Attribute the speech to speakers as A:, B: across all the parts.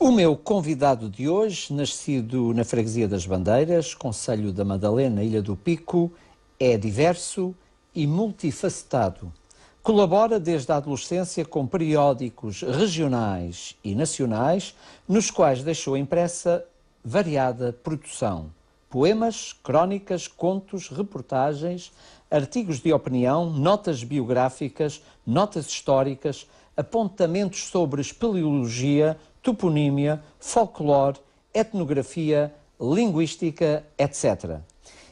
A: O meu convidado de hoje, nascido na Freguesia das Bandeiras, Concelho da Madalena, Ilha do Pico, é diverso e multifacetado. Colabora desde a adolescência com periódicos regionais e nacionais, nos quais deixou impressa variada produção. Poemas, crónicas, contos, reportagens, artigos de opinião, notas biográficas, notas históricas, apontamentos sobre espeleologia, toponímia, folclore, etnografia, linguística, etc.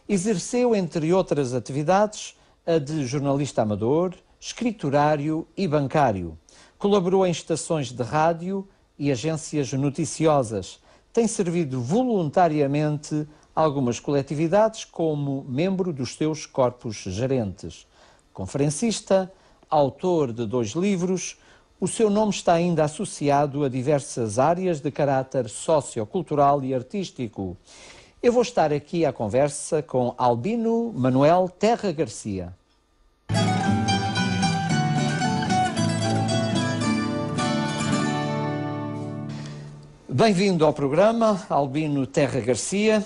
A: Exerceu, entre outras atividades, a de jornalista amador, escriturário e bancário. Colaborou em estações de rádio e agências noticiosas. Tem servido voluntariamente a algumas coletividades como membro dos seus corpos gerentes. Conferencista, autor de 2 livros, o seu nome está ainda associado a diversas áreas de caráter sociocultural e artístico. Eu vou estar aqui à conversa com Albino Manuel Terra Garcia. Bem-vindo ao programa, Albino Terra Garcia.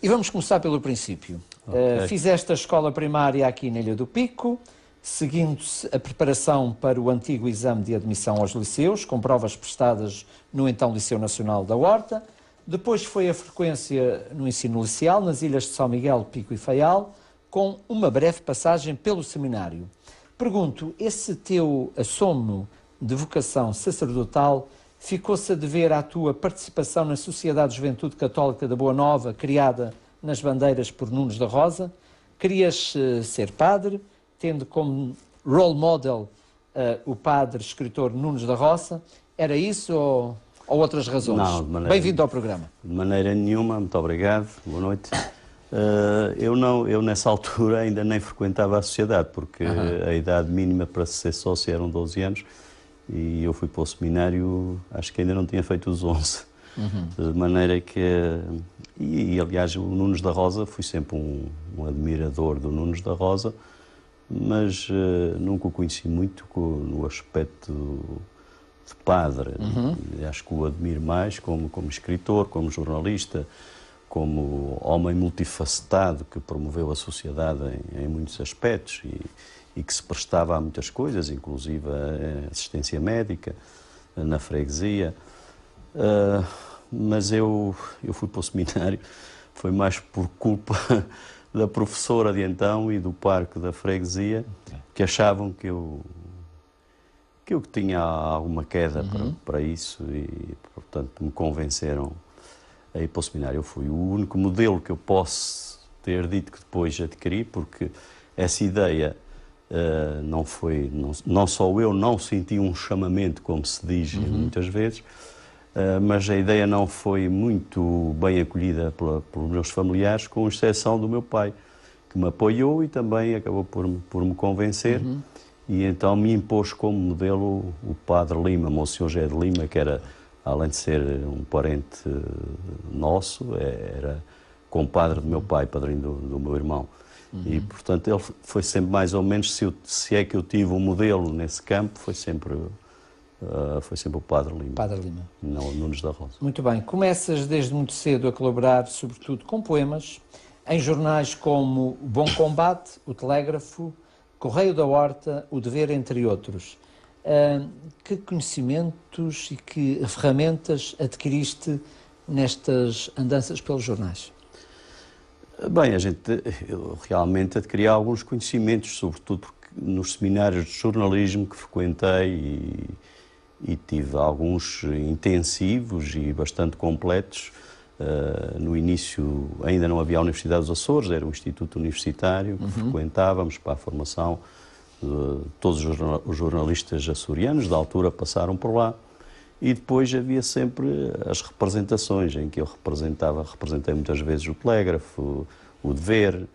A: E vamos começar pelo princípio. Okay. Fizeste a escola primária aqui na Ilha do Pico, seguindo-se a preparação para o antigo exame de admissão aos liceus, com provas prestadas no então Liceu Nacional da Horta. Depois foi a frequência no ensino liceal, nas ilhas de São Miguel, Pico e Faial, com uma breve passagem pelo seminário. Pergunto, esse teu assomo de vocação sacerdotal ficou-se a dever à tua participação na Sociedade de Juventude Católica da Boa Nova, criada nas Bandeiras por Nunes da Rosa? Querias ser padre, tendo como role model o padre escritor Nunes da Roça? Era isso ou outras razões?
B: Não,
A: bem-vindo ao programa.
B: De maneira nenhuma, muito obrigado, boa noite. Eu nessa altura ainda nem frequentava a sociedade, porque a idade mínima para ser sócio eram 12 anos, e eu fui para o seminário, acho que ainda não tinha feito os 11. De maneira que... E aliás, o Nunes da Rosa, fui sempre um admirador do Nunes da Rosa, mas nunca o conheci muito no aspecto de padre. Acho que o admiro mais como escritor, como jornalista, como homem multifacetado que promoveu a sociedade em muitos aspectos e que se prestava a muitas coisas, inclusive a assistência médica na freguesia. Mas eu fui para o seminário, foi mais por culpa da professora de então e do parque da freguesia, que achavam que eu tinha alguma queda para isso e, portanto, me convenceram a ir para o seminário. Eu fui o único modelo que eu posso ter dito que depois adquiri, porque essa ideia não só eu não senti um chamamento, como se diz muitas vezes, mas a ideia não foi muito bem acolhida pelos meus familiares, com exceção do meu pai, que me apoiou e também acabou por me convencer, e então me impôs como modelo o padre Lima, Monsenhor José de Lima, que era, além de ser um parente nosso, era compadre do meu pai, padrinho do meu irmão. E, portanto, ele foi sempre mais ou menos, se é que eu tive um modelo nesse campo, foi sempre o Padre Lima.
A: Padre Lima.
B: Não Nunes da Rosa.
A: Muito bem. Começas desde muito cedo a colaborar, sobretudo com poemas, em jornais como o Bom Combate, o Telégrafo, Correio da Horta, o Dever, entre outros. Que conhecimentos e que ferramentas adquiriste nestas andanças pelos jornais?
B: Bem, eu realmente adquiri alguns conhecimentos, sobretudo porque nos seminários de jornalismo que frequentei e tive alguns intensivos e bastante completos. No início ainda não havia a Universidade dos Açores, era um instituto universitário que frequentávamos para a formação de todos os jornalistas açorianos da altura passaram por lá. E depois havia sempre as representações, em que eu representei muitas vezes o Telégrafo, o Dever,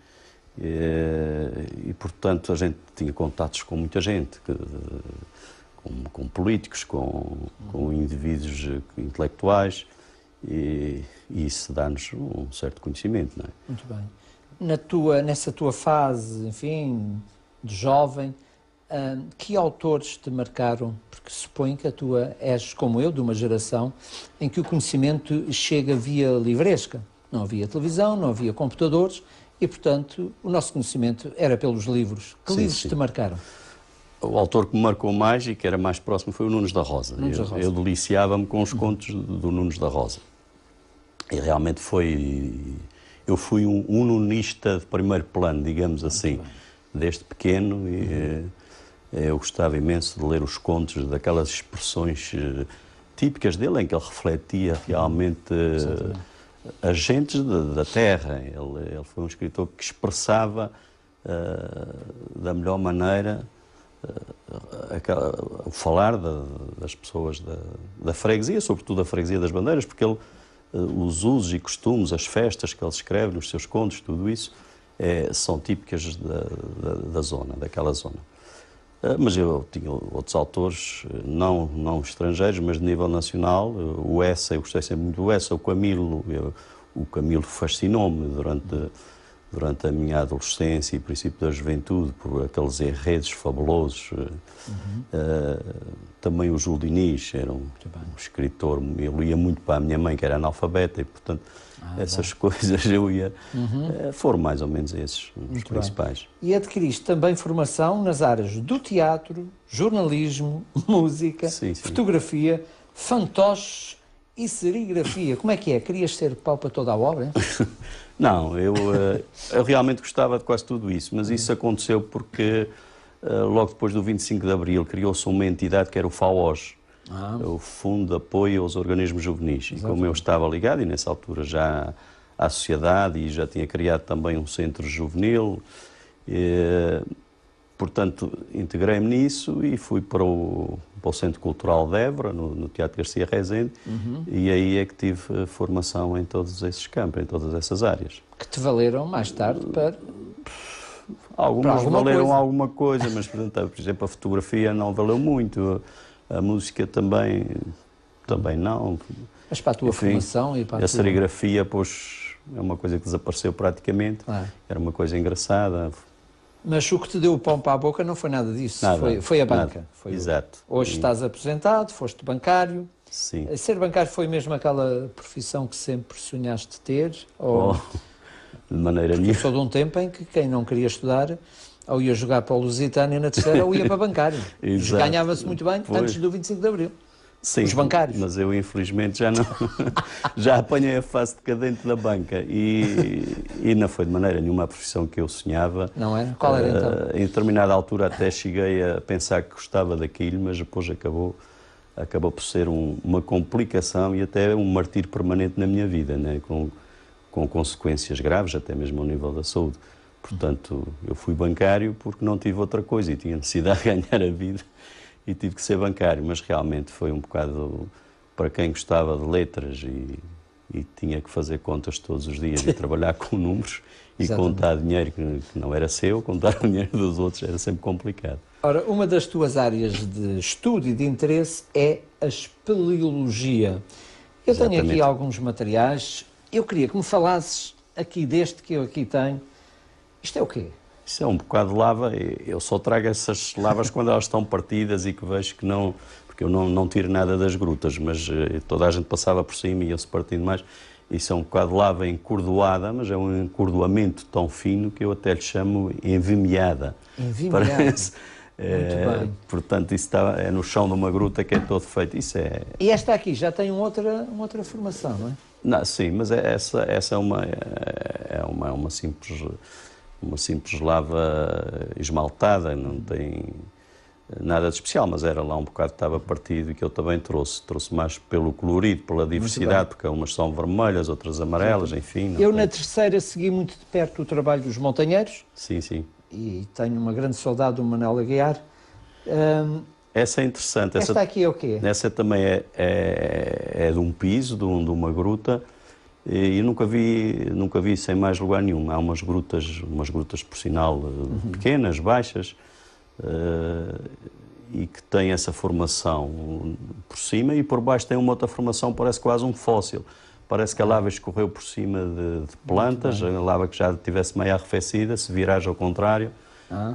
B: e portanto a gente tinha contatos com muita gente, com políticos, com indivíduos intelectuais, e isso dá-nos um certo conhecimento, não é?
A: Muito bem. Nessa tua fase, enfim, de jovem, Que autores te marcaram? Porque suponho que a tua és, como eu, de uma geração em que o conhecimento chega via livresca. Não havia televisão, não havia computadores e, portanto, o nosso conhecimento era pelos livros. Que livros te marcaram?
B: O autor que me marcou mais e que era mais próximo foi o Nunes da Rosa. Eu deliciava-me com os contos do Nunes da Rosa. E realmente eu fui um nunista de primeiro plano, digamos assim, desde pequeno. E eu gostava imenso de ler os contos, daquelas expressões típicas dele, em que ele refletia realmente as gentes da terra. Ele foi um escritor que expressava da melhor maneira o falar das pessoas da freguesia, sobretudo a freguesia das Bandeiras, porque os usos e costumes, as festas que ele escreve nos seus contos, tudo isso, são típicas da zona, daquela zona. Mas eu tinha outros autores, não estrangeiros, mas de nível nacional. O Essa, eu gostei sempre muito do Essa, o Camilo. O Camilo fascinou-me durante a minha adolescência e princípio da juventude, por aqueles enredos fabulosos. Também o Júlio Diniz era um escritor, eu ia muito para a minha mãe, que era analfabeta, e portanto essas coisas eu ia... foram mais ou menos esses os principais.
A: E adquiriste também formação nas áreas do teatro, jornalismo, música, fotografia, fantoches e serigrafia. Como é que é? Querias ser pau para toda a obra?
B: Não, eu realmente gostava de quase tudo isso, mas isso aconteceu porque logo depois do 25 de Abril criou-se uma entidade que era o FAOJ, o Fundo de Apoio aos Organismos Juvenis. E como eu estava ligado, e nessa altura já à sociedade, e já tinha criado também um centro juvenil, portanto integrei-me nisso e fui para o Centro Cultural de Évora, no Teatro Garcia Rezende, e aí é que tive formação em todos esses campos, em todas essas áreas.
A: Que te valeram mais tarde para...
B: Algumas valeram alguma coisa, mas, por exemplo, a fotografia não valeu muito, a música também não.
A: Mas para a tua formação e para
B: a serigrafia, pois, é uma coisa que desapareceu praticamente, era uma coisa engraçada.
A: Mas o que te deu o pão para a boca não foi nada disso, foi a banca.
B: Exato.
A: Hoje estás aposentado, foste bancário.
B: Sim.
A: Ser bancário foi mesmo aquela profissão que sempre sonhaste ter?
B: De maneira nenhuma.
A: Eu sou de um tempo em que quem não queria estudar, ou ia jogar para o Lusitânia na terceira, ou ia para bancário. Ganhava-se muito bem antes do 25 de Abril.
B: Sim,
A: os bancários.
B: Mas eu infelizmente já não já apanhei a fase decadente da banca e não foi de maneira nenhuma a profissão que eu sonhava.
A: Não era? Qual era então?
B: Em determinada altura até cheguei a pensar que gostava daquilo, mas depois acabou por ser uma complicação e até um martírio permanente na minha vida, né? Com consequências graves, até mesmo ao nível da saúde. Portanto, eu fui bancário porque não tive outra coisa e tinha necessidade de ganhar a vida e tive que ser bancário, mas realmente foi um bocado para quem gostava de letras e tinha que fazer contas todos os dias e trabalhar com números e contar dinheiro que não era seu, contar o dinheiro dos outros era sempre complicado.
A: Ora, uma das tuas áreas de estudo e de interesse é a espeleologia. Eu tenho aqui alguns materiais. Eu queria que me falasses aqui deste que eu aqui tenho. Isto é o quê?
B: Isso é um bocado de lava. Eu só trago essas lavas quando elas estão partidas e que vejo que não... Porque eu não tiro nada das grutas, mas toda a gente passava por cima e ia-se partindo mais. Isso é um bocado de lava encordoada, mas é um encordoamento tão fino que eu até lhe chamo envimiada.
A: Envimiada.
B: Parece... Muito bem. Portanto, isso é no chão de uma gruta que é todo feito. Isso é...
A: E esta aqui já tem outra formação, não é?
B: Não, sim, mas essa é uma simples lava esmaltada, não tem nada de especial, mas era lá um bocado que estava partido e que eu também trouxe mais pelo colorido, pela diversidade, porque umas são vermelhas, outras amarelas, enfim.
A: Eu na terceira segui muito de perto o trabalho dos montanheiros.
B: Sim, sim.
A: E tenho uma grande saudade do Manuel Aguiar.
B: Essa é interessante.
A: Esta aqui é o quê?
B: Essa também é de um piso, de uma gruta, e nunca vi sem mais lugar nenhum. Há umas grutas por sinal pequenas, baixas, e que têm essa formação por cima e por baixo tem uma outra formação, parece quase um fóssil. Parece que a lava escorreu por cima de plantas, a lava que já estivesse meio arrefecida, se virares ao contrário,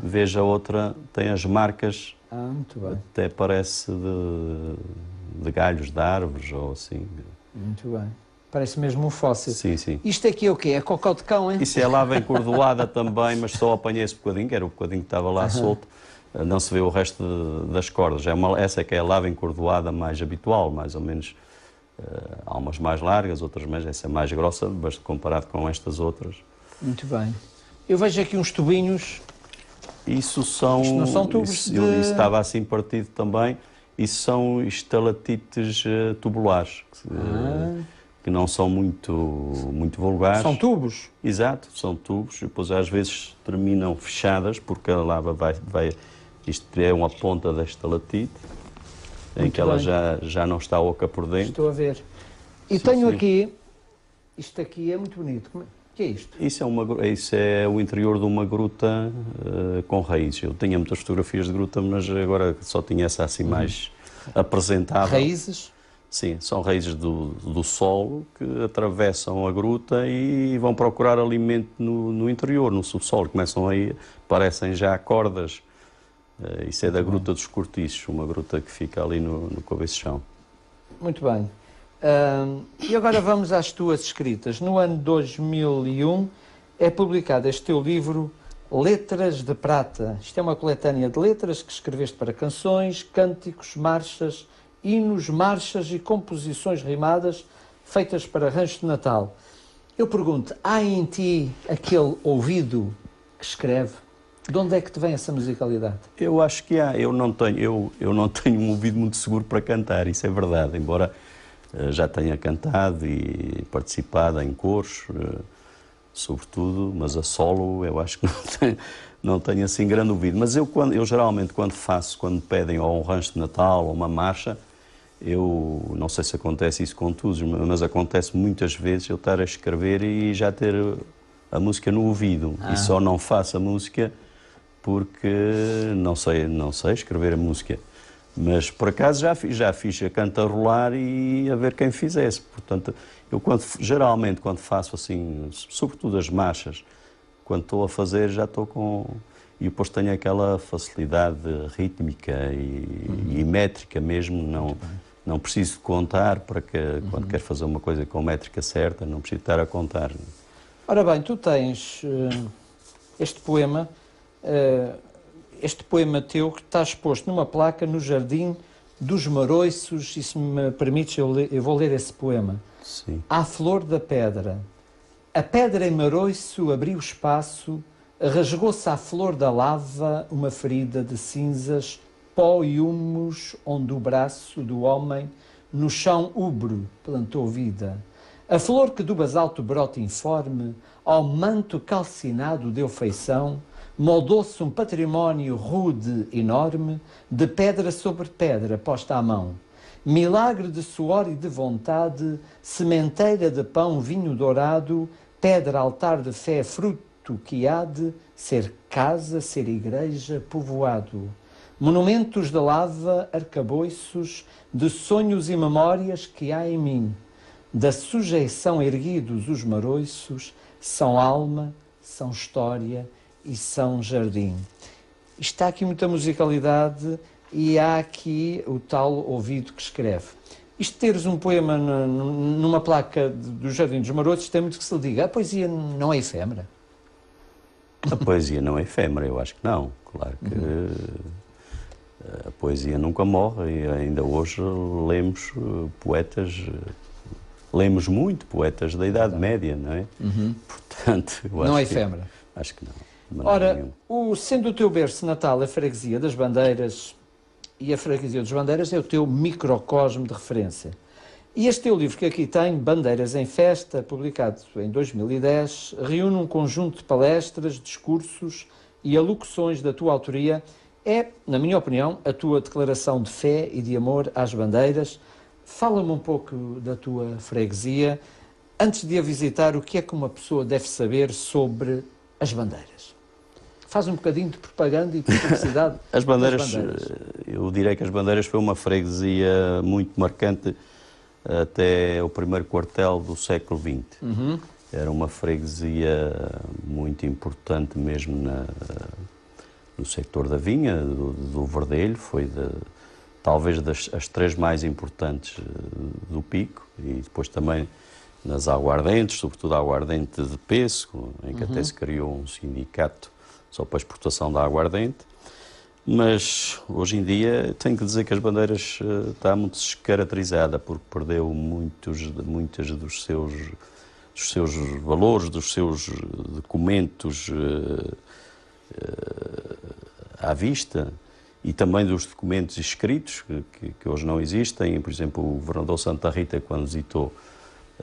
B: veja a outra, tem as marcas,
A: muito bem.
B: até parece de galhos de árvores ou assim.
A: Muito bem. Parece mesmo um fóssil.
B: Sim, sim.
A: Isto aqui é o quê? É cocó de cão, hein?
B: Isso é lava encordoada também, mas só apanhei esse bocadinho, que era o bocadinho que estava lá solto. Não se vê o resto das cordas. Essa é que é a lava encordoada mais habitual, mais ou menos. Há umas mais largas, outras mais, essa é mais grossa, basta comparado com estas outras.
A: Muito bem. Eu vejo aqui uns tubinhos.
B: Isso são...
A: Isto não são tubos de...
B: Eu disse, estava assim partido também. Isso são estalactites tubulares, que não são muito vulgares.
A: São tubos?
B: Exato, são tubos. E depois às vezes terminam fechadas, porque a lava vai... Isto é uma ponta da estalatite, em que ela já não está oca por dentro.
A: Estou a ver. E tenho aqui... Isto aqui é muito bonito. O que é isto?
B: Isso é o interior de uma gruta com raízes. Eu tinha muitas fotografias de gruta, mas agora só tinha essa assim mais apresentável.
A: Raízes?
B: Sim, são raízes do solo que atravessam a gruta e vão procurar alimento no interior, no subsolo. Começam aí, parecem já cordas. Isso é da Gruta dos Cortiços, uma gruta que fica ali no Cobiço.
A: Muito bem. E agora vamos às tuas escritas. No ano 2001 é publicado este teu livro, Letras de Prata. Isto é uma coletânea de letras que escreveste para canções, cânticos, marchas, hinos, marchas e composições rimadas feitas para arranjos de Natal. Eu pergunto, há em ti aquele ouvido que escreve? De onde é que te vem essa musicalidade?
B: Eu acho que há. Eu não tenho um ouvido muito seguro para cantar, isso é verdade, embora já tenha cantado e participado em coros, sobretudo, mas a solo eu acho que não tenho assim grande ouvido. Mas eu geralmente quando me pedem ou um rancho de Natal ou uma marcha, eu não sei se acontece isso com todos, mas acontece muitas vezes eu estar a escrever e já ter a música no ouvido. E só não faço a música porque não sei escrever a música. Mas, por acaso, já fiz a cantarolar e a ver quem fizesse. Portanto, eu geralmente, quando faço assim, sobretudo as marchas, quando estou a fazer, já estou com... E depois tenho aquela facilidade rítmica e métrica mesmo, não preciso contar para que, quando quero fazer uma coisa com métrica certa, não preciso estar a contar.
A: Ora bem, tu tens este poema teu que está exposto numa placa no Jardim dos Maroiços, e se me permites eu vou ler esse poema.
B: Sim.
A: À flor da pedra. A pedra em maroiço abriu espaço, rasgou-se à flor da lava uma ferida de cinzas, pó e humus, onde o braço do homem no chão ubro plantou vida. A flor que do basalto brota informe, ao manto calcinado deu feição, moldou-se um património rude, enorme, de pedra sobre pedra posta à mão. Milagre de suor e de vontade, sementeira de pão, vinho dourado, pedra, altar de fé, fruto que há de ser casa, ser igreja, povoado. Monumentos de lava, arcabouços, de sonhos e memórias que há em mim. Da sujeição erguidos os maroiços, são alma, são história e são jardim. Está aqui muita musicalidade e há aqui o tal ouvido que escreve. Isto teres um poema numa placa do Jardim dos Maroiços tem muito que se lhe diga. A poesia não é efêmera?
B: A poesia não é efêmera, eu acho que não. Claro que a poesia nunca morre e ainda hoje lemos poetas... Lemos muito poetas da Idade Média, não é? Portanto, eu acho
A: não é efêmera?
B: Acho que não.
A: Ora, sendo o teu berço natal a Freguesia das Bandeiras, e a Freguesia das Bandeiras é o teu microcosmo de referência. E este teu livro que aqui tem, Bandeiras em Festa, publicado em 2010, reúne um conjunto de palestras, discursos e alocuções da tua autoria. É, na minha opinião, a tua declaração de fé e de amor às bandeiras. Fala-me um pouco da tua freguesia. Antes de a visitar, o que é que uma pessoa deve saber sobre as bandeiras? Faz um bocadinho de propaganda e publicidade.
B: As bandeiras, eu direi que as Bandeiras foi uma freguesia muito marcante até o primeiro quartel do século XX. Era uma freguesia muito importante mesmo no sector da vinha, do verdelho, foi talvez as três mais importantes do Pico, e depois também nas aguardentes, sobretudo a aguardente de pêssego, em que até se criou um sindicato só para a exportação da aguardente. Mas hoje em dia tenho que dizer que as Bandeiras está muito descaracterizada, porque perdeu muitos dos seus valores, dos seus documentos à vista, e também dos documentos escritos, que hoje não existem. Por exemplo, o governador Santa Rita, quando visitou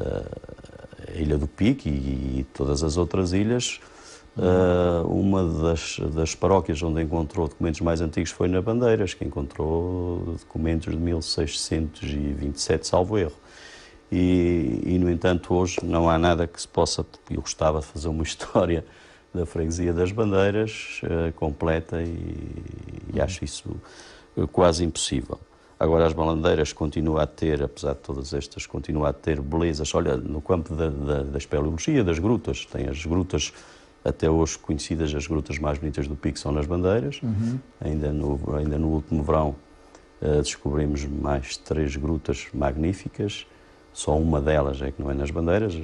B: a Ilha do Pico e todas as outras ilhas, uma das paróquias onde encontrou documentos mais antigos foi na Bandeiras, que encontrou documentos de 1627, salvo erro. E, no entanto, hoje não há nada que se possa... Eu gostava de fazer uma história da freguesia das Bandeiras completa, e acho isso quase impossível. Agora, as Bandeiras continuam a ter, apesar de todas estas, continuam a ter belezas. Olha, no campo da espeleologia, das grutas, tem as grutas, até hoje conhecidas, as grutas mais bonitas do Pico são nas Bandeiras. Ainda no último verão descobrimos mais 3 grutas magníficas. Só uma delas é que não é nas Bandeiras,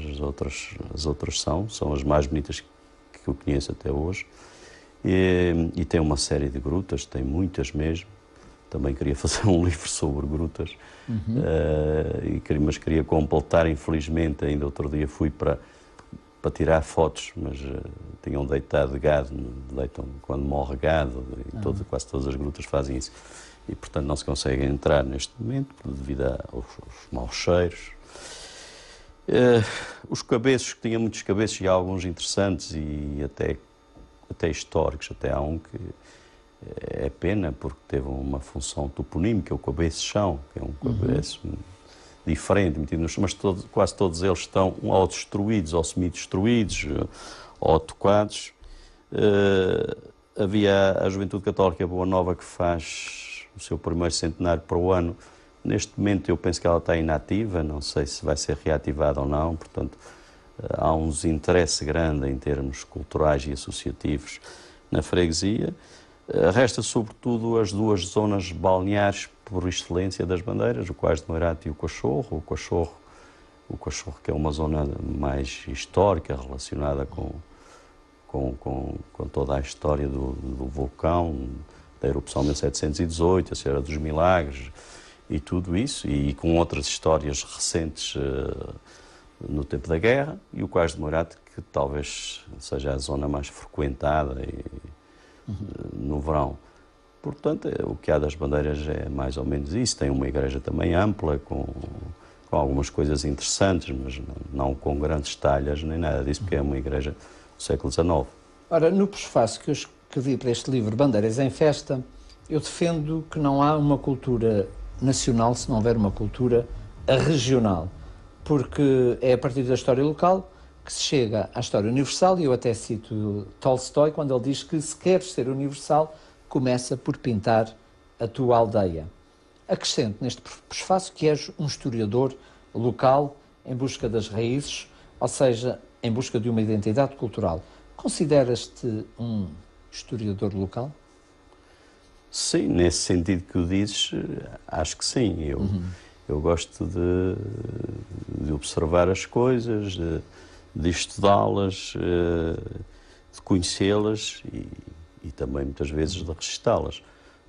B: as outras são as mais bonitas que eu conheço até hoje. E tem uma série de grutas, tem muitas mesmo. Também queria fazer um livro sobre grutas, mas queria completar, infelizmente. Ainda outro dia fui para tirar fotos, mas tinham deitado gado, deitam quando morre gado, e quase todas as grutas fazem isso. E, portanto, não se consegue entrar neste momento devido aos maus cheiros. Os cabeços, que tinha muitos cabeços e alguns interessantes e até históricos. Até há um que é pena, porque teve uma função toponímica, o cabeço-chão, que é um cabeço diferente, mas quase todos eles estão ou destruídos, ou semi-destruídos, ou tocados. Havia a Juventude Católica Boa Nova, que faz o seu primeiro centenário para o ano. Neste momento eu penso que ela está inativa, não sei se vai ser reativada ou não, portanto há um desinteresse grande em termos culturais e associativos na freguesia. Resta sobretudo as duas zonas balneares por excelência das Bandeiras, o Quais de Moirato e o Cachorro. O Cachorro, que é uma zona mais histórica, relacionada com toda a história do vulcão, da erupção de 1718, a Senhora dos Milagres e tudo isso, e com outras histórias recentes no tempo da guerra. E o Quais de Moirato, que talvez seja a zona mais frequentada no verão. Portanto, o que há das Bandeiras é mais ou menos isso. Tem uma igreja também ampla, com algumas coisas interessantes, mas não com grandes talhas nem nada disso, porque é uma igreja do século XIX.
A: Ora, no prefácio que eu escrevi para este livro, Bandeiras em Festa, eu defendo que não há uma cultura nacional se não houver uma cultura regional, porque é a partir da história local que se chega à história universal, e eu até cito Tolstói quando ele diz que, se queres ser universal, começa por pintar a tua aldeia. Acrescento neste prefácio que és um historiador local em busca das raízes, ou seja, em busca de uma identidade cultural. Consideras-te um historiador local?
B: Sim, nesse sentido que o dizes, acho que sim. Eu gosto de observar as coisas, de estudá-las, de conhecê-las e também muitas vezes de registá-las.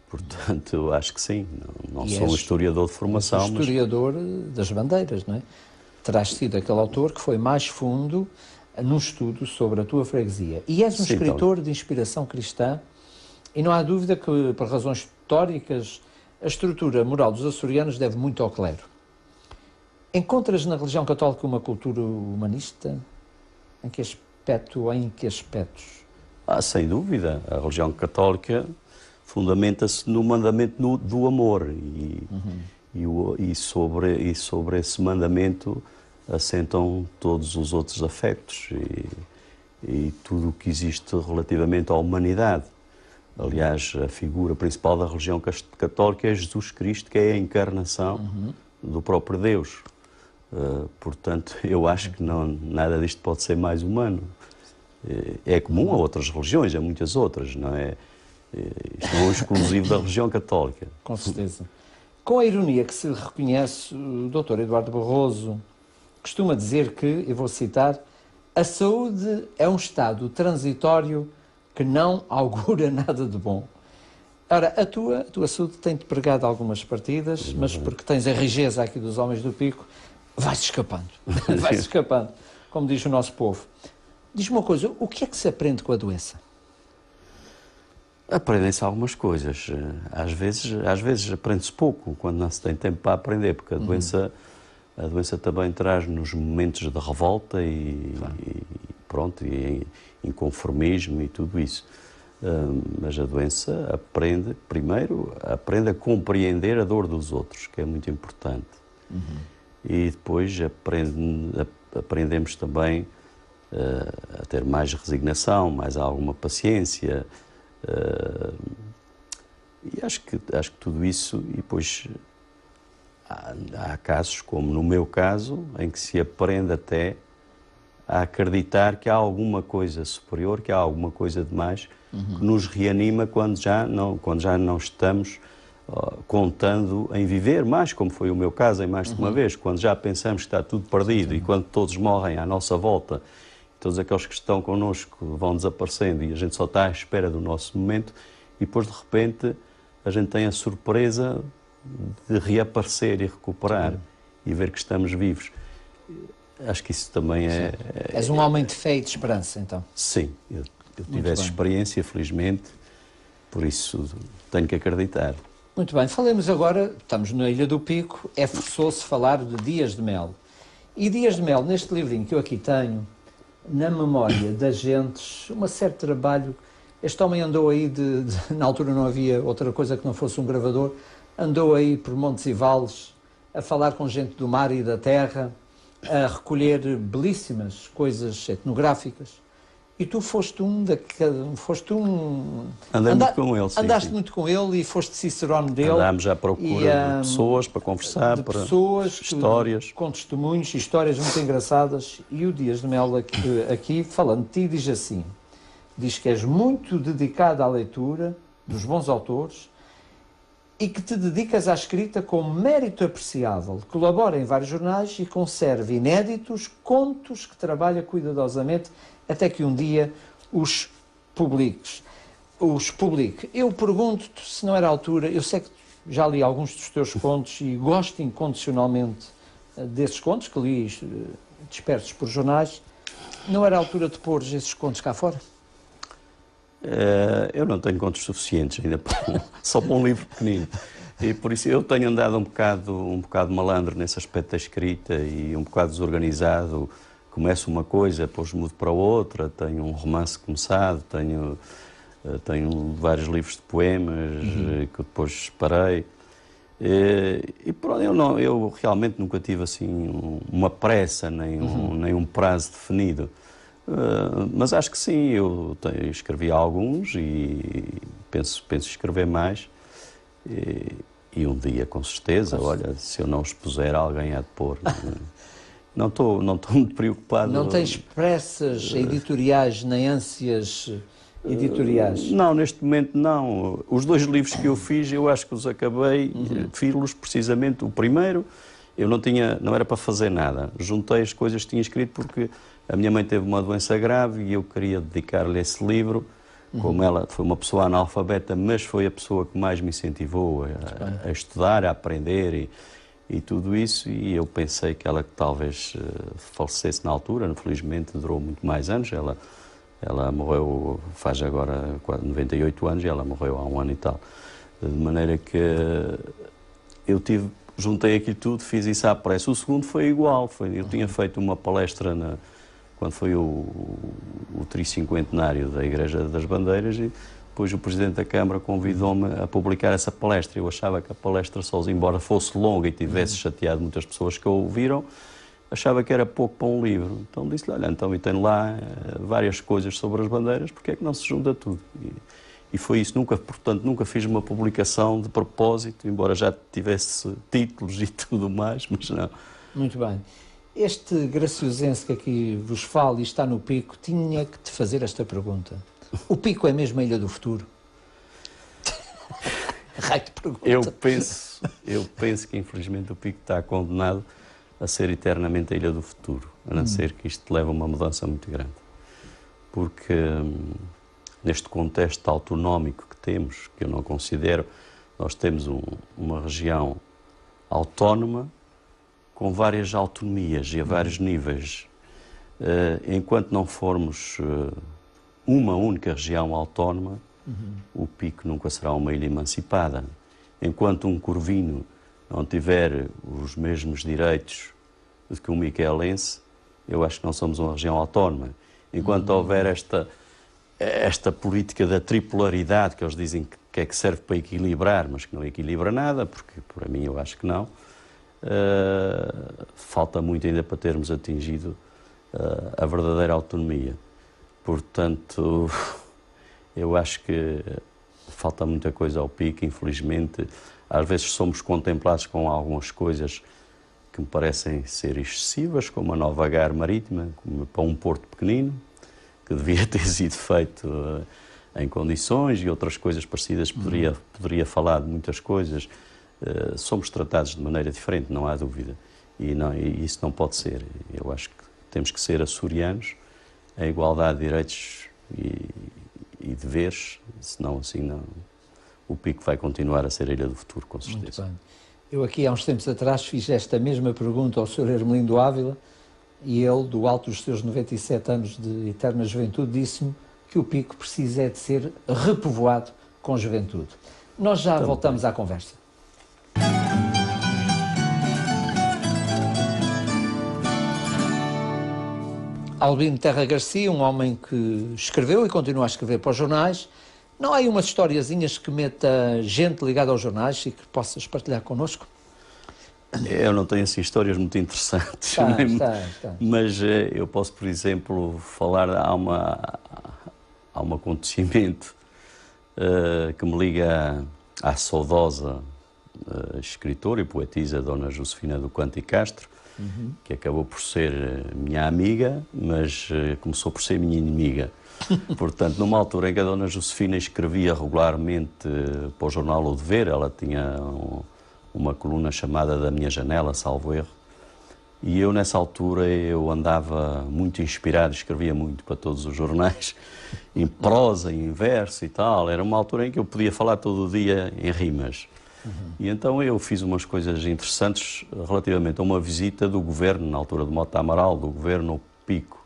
B: Portanto, eu acho que sim. Não sou um historiador de formação,
A: mas... historiador das Bandeiras, não é? Terás sido aquele autor que foi mais fundo num estudo sobre a tua freguesia. E és um escritor de inspiração cristã, e não há dúvida que, por razões históricas, a estrutura moral dos açorianos deve muito ao clero. Encontras na religião católica uma cultura humanista? Em que aspecto ou em que aspectos?
B: Sem dúvida. A religião católica fundamenta-se no mandamento do amor e sobre esse mandamento assentam todos os outros afetos e tudo o que existe relativamente à humanidade. Aliás, a figura principal da religião católica é Jesus Cristo, que é a encarnação do próprio Deus. Portanto, eu acho que nada disto pode ser mais humano. É comum a outras religiões, a muitas outras, não é? Isto não é exclusivo da religião católica.
A: Com certeza. Com a ironia que se reconhece, o Dr. Eduardo Barroso costuma dizer que, eu vou citar, a saúde é um estado transitório que não augura nada de bom. Ora, a tua saúde tem-te pregado algumas partidas, mas porque tens a rigeza aqui dos homens do Pico, vai-se escapando. Vai-se escapando, como diz o nosso povo. Diz-me uma coisa, o que é que se aprende com a doença?
B: Aprendem-se algumas coisas. Às vezes aprende-se pouco, quando não se tem tempo para aprender, porque a doença também traz-nos momentos de revolta pronto, e inconformismo e tudo isso. Mas a doença primeiro aprende a compreender a dor dos outros, que é muito importante. E depois aprendemos também a ter mais resignação, mais alguma paciência. E acho que tudo isso, e depois há casos, como no meu caso, em que se aprende até a acreditar que há alguma coisa superior, que há alguma coisa de mais, que nos reanima quando já não estamos contando em viver mais, como foi o meu caso em mais de uma vez, quando já pensamos que está tudo perdido e quando todos morrem à nossa volta, todos aqueles que estão connosco vão desaparecendo e a gente só está à espera do nosso momento e depois de repente a gente tem a surpresa de reaparecer e recuperar e ver que estamos vivos. Acho que isso também é...
A: És um homem de fé e de esperança, então.
B: Sim, eu tive essa experiência, felizmente, por isso tenho que acreditar.
A: Muito bem, falemos agora, estamos na Ilha do Pico, é forçoso falar de Dias de Mel. E Dias de Mel, neste livrinho que eu aqui tenho, na memória das gentes, um certo trabalho. Este homem andou aí, na altura não havia outra coisa que não fosse um gravador, andou aí por montes e vales, a falar com gente do mar e da terra, a recolher belíssimas coisas etnográficas. E tu foste
B: Andei muito com ele, sim.
A: Andaste muito com ele e foste cicerone dele.
B: Andámos à procura de pessoas para conversar, para histórias.
A: Com testemunhos, histórias muito engraçadas. E o Dias de Mel aqui, falando de ti, diz assim, diz que és muito dedicado à leitura dos bons autores e que te dedicas à escrita com mérito apreciável. Colabora em vários jornais e conserva inéditos contos que trabalha cuidadosamente até que um dia os publique. Eu pergunto-te se não era a altura, eu sei que já li alguns dos teus contos e gosto incondicionalmente desses contos, que li dispersos por jornais, não era a altura de pôr esses contos cá fora?
B: Eu não tenho contos suficientes ainda, só para um livro pequenino. E por isso eu tenho andado um bocado malandro nesse aspecto da escrita e um bocado desorganizado. Começo uma coisa, depois mudo para outra, tenho um romance começado, tenho vários livros de poemas que depois parei. E pronto, eu realmente nunca tive assim uma pressa, nem um prazo definido. Mas acho que sim, eu escrevi alguns e penso escrever mais. E um dia, com certeza, olha, se eu não expuser, alguém há de pôr. Não estou muito preocupado.
A: Não tens pressas editoriais nem ânsias editoriais?
B: Não, neste momento não. Os 2 livros que eu fiz, eu acho que os acabei, fiz-los precisamente. O primeiro, eu não era para fazer nada. Juntei as coisas que tinha escrito porque a minha mãe teve uma doença grave e eu queria dedicar-lhe esse livro. Como ela foi uma pessoa analfabeta, mas foi a pessoa que mais me incentivou a estudar, a aprender e tudo isso, e eu pensei que ela talvez falecesse na altura. Infelizmente durou muito mais anos. Ela morreu, faz agora 98 anos, e ela morreu há 1 ano e tal. De maneira que juntei aquilo tudo, fiz isso à pressa. O segundo foi igual, eu tinha feito uma palestra quando foi o tricinquentenário da Igreja das Bandeiras, e depois o Presidente da Câmara convidou-me a publicar essa palestra. Eu achava que a palestra sozinha, embora fosse longa e tivesse chateado muitas pessoas que a ouviram, achava que era pouco para um livro. Então disse-lhe, olha, então eu tenho lá várias coisas sobre as bandeiras, porque é que não se junta tudo? E foi isso, portanto, nunca fiz uma publicação de propósito, embora já tivesse títulos e tudo mais, mas não.
A: Muito bem. Este graciosense que aqui vos fala e está no Pico, tinha que te fazer esta pergunta. O Pico é mesmo a Ilha do Futuro? Raio de pergunta.
B: Eu penso que, infelizmente, o Pico está condenado a ser eternamente a Ilha do Futuro, a não ser que isto leve a uma mudança muito grande. Porque, neste contexto autonómico que temos, que eu não considero, nós temos uma região autónoma com várias autonomias e a vários níveis. Enquanto não formos uma única região autónoma, o Pico nunca será uma ilha emancipada. Enquanto um corvino não tiver os mesmos direitos do que um miquelense, eu acho que não somos uma região autónoma. Enquanto houver esta política da tripolaridade, que eles dizem que é que serve para equilibrar, mas que não equilibra nada, porque para mim eu acho que não, falta muito ainda para termos atingido a verdadeira autonomia. Portanto, eu acho que falta muita coisa ao Pico, infelizmente. Às vezes somos contemplados com algumas coisas que me parecem ser excessivas, como a nova Gar marítima, como para um porto pequenino, que devia ter sido feito em condições, e outras coisas parecidas. Poderia falar de muitas coisas. Somos tratados de maneira diferente, não há dúvida. E isso não pode ser. Eu acho que temos que ser açorianos, em igualdade de direitos e deveres, senão assim não. O Pico vai continuar a ser a Ilha do Futuro, com certeza.
A: Muito bem. Eu aqui há uns tempos atrás fiz esta mesma pergunta ao Sr. Hermelindo Ávila e ele, do alto dos seus 97 anos de eterna juventude, disse-me que o Pico precisa de ser repovoado com juventude. Nós já voltamos à conversa. Albino Terra Garcia, um homem que escreveu e continua a escrever para os jornais. Não há aí umas historiazinhas que meta gente ligada aos jornais e que possas partilhar connosco?
B: Eu não tenho assim histórias muito interessantes, mas eu posso, por exemplo, falar, há um acontecimento que me liga à saudosa escritora e poetisa Dona Josefina do Canto e Castro, que acabou por ser minha amiga, mas começou por ser minha inimiga. Portanto, numa altura em que a Dona Josefina escrevia regularmente para o jornal O Dever, ela tinha uma coluna chamada Da Minha Janela, salvo erro, e eu nessa altura eu andava muito inspirado, escrevia muito para todos os jornais, em prosa, em verso e tal. Era uma altura em que eu podia falar todo o dia em rimas. E então eu fiz umas coisas interessantes relativamente a uma visita do governo, na altura de Mota Amaral, do governo ao Pico,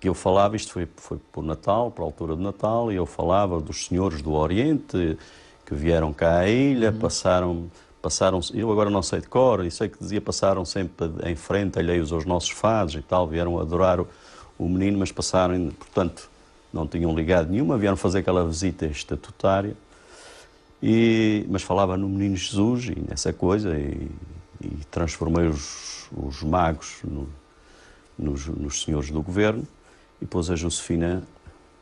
B: que eu falava, isto foi por Natal, para a altura de Natal, e eu falava dos senhores do Oriente que vieram cá à ilha, passaram, eu agora não sei de cor, e sei que dizia, passaram sempre em frente, alheios aos nossos fados e tal, vieram adorar o menino, mas passaram, portanto, não tinham ligado nenhuma, vieram fazer aquela visita estatutária. Mas falava no Menino Jesus e nessa coisa, e transformei os magos nos senhores do governo, e depois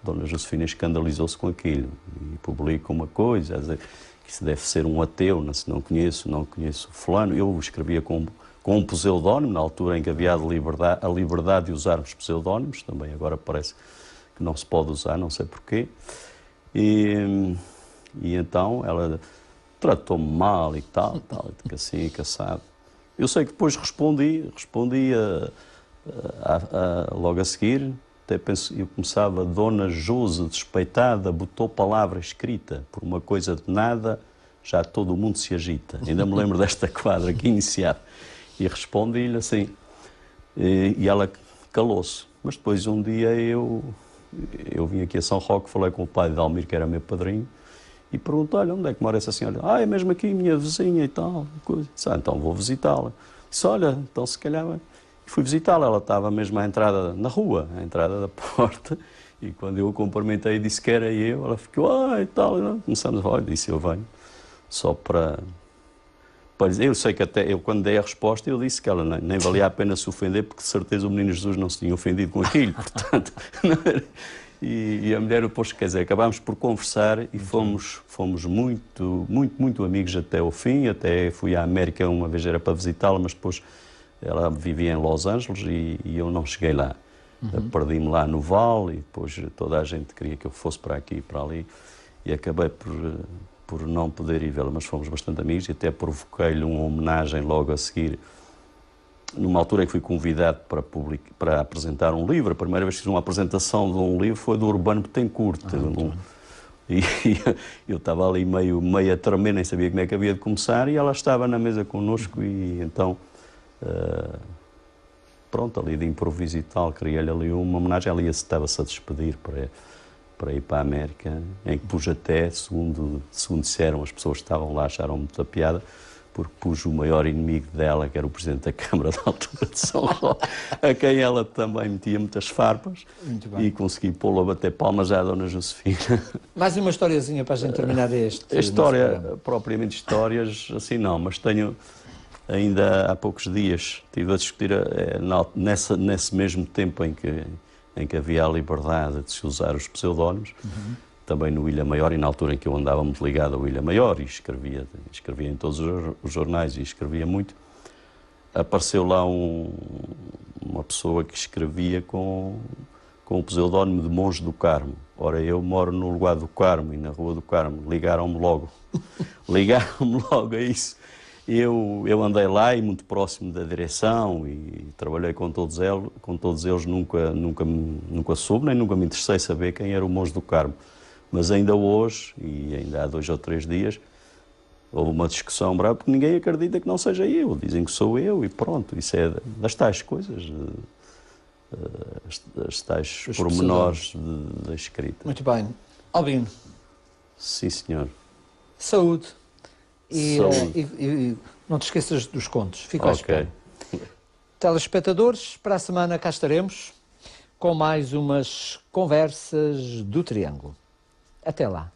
B: Dona Josefina escandalizou-se com aquilo e publica uma coisa, a dizer que isso deve ser um ateu, não conheço fulano. Eu escrevia com um pseudónimo, na altura em que havia a liberdade de usarmos pseudónimos, também agora parece que não se pode usar, não sei porquê. E então ela tratou-me mal e tal, que assim, caçado. Eu sei que depois respondi logo a seguir, até penso, eu começava, Dona Jose, despeitada, botou palavra escrita, por uma coisa de nada, já todo o mundo se agita. Ainda me lembro desta quadra aqui iniciada. E respondi-lhe assim, e ela calou-se. Mas depois um dia eu vim aqui a São Roque, falei com o pai de Almir, que era meu padrinho, e perguntou-lhe, onde é que mora essa senhora? É mesmo aqui, minha vizinha e tal. Disse, então vou visitá-la. Disse, olha, então se calhar... E fui visitá-la, ela estava mesmo à entrada, na rua, à entrada da porta, e quando eu a cumprimentei e disse que era eu, ela ficou, e tal, começamos a falar, disse, eu venho, só para dizer. Eu sei que até, eu quando dei a resposta, eu disse que ela nem valia a pena se ofender, porque de certeza o Menino Jesus não se tinha ofendido com aquilo, portanto... E a mulher depois, quer dizer, acabámos por conversar e fomos muito amigos até ao fim. Até fui à América uma vez, era para visitá-la, mas depois ela vivia em Los Angeles e eu não cheguei lá. Perdi-me lá no Vale e depois toda a gente queria que eu fosse para aqui e para ali. e acabei por não poder ir vê-la, mas fomos bastante amigos e até provoquei-lhe uma homenagem logo a seguir, numa altura em que fui convidado para apresentar um livro. A primeira vez que fiz uma apresentação de um livro foi do Urbano Betancourt. E eu estava ali meio a tremer, nem sabia como é que havia de começar, e ela estava na mesa connosco e então, pronto, ali de improviso e tal, queria-lhe ali uma homenagem. Ela estava-se a despedir para ir para a América, em que pus até, segundo disseram, as pessoas que estavam lá acharam muita piada, porque pus o maior inimigo dela, que era o Presidente da Câmara da altura de São Roque, a quem ela também metia muitas farpas, e consegui pô-lo a bater palmas à Dona Josefina.
A: Mais uma historiazinha para a gente terminar este.
B: A história, propriamente histórias, assim não, mas tenho, ainda há poucos dias, estive a discutir, nesse mesmo tempo em que havia a liberdade de se usar os pseudónimos, também no Ilha Maior, e na altura em que eu andava muito ligado ao Ilha Maior e escrevia em todos os jornais e escrevia muito, apareceu lá uma pessoa que escrevia com o pseudónimo de Monge do Carmo. Ora, eu moro no lugar do Carmo e na Rua do Carmo, ligaram-me logo a isso. Eu andei lá e muito próximo da direção e trabalhei com todos eles, nunca soube, nem nunca me interessei saber quem era o Monge do Carmo. Mas ainda hoje, e ainda há 2 ou 3 dias, houve uma discussão brava, porque ninguém acredita que não seja eu. Dizem que sou eu e pronto. Isso é das tais coisas, as tais pormenores da escrita.
A: Muito bem. Albino.
B: Sim, senhor.
A: Saúde.
B: Saúde.
A: E não te esqueças dos contos. Fica à
B: Ok.
A: espera. Telespectadores, para a semana cá estaremos com mais umas conversas do Triângulo. Até lá.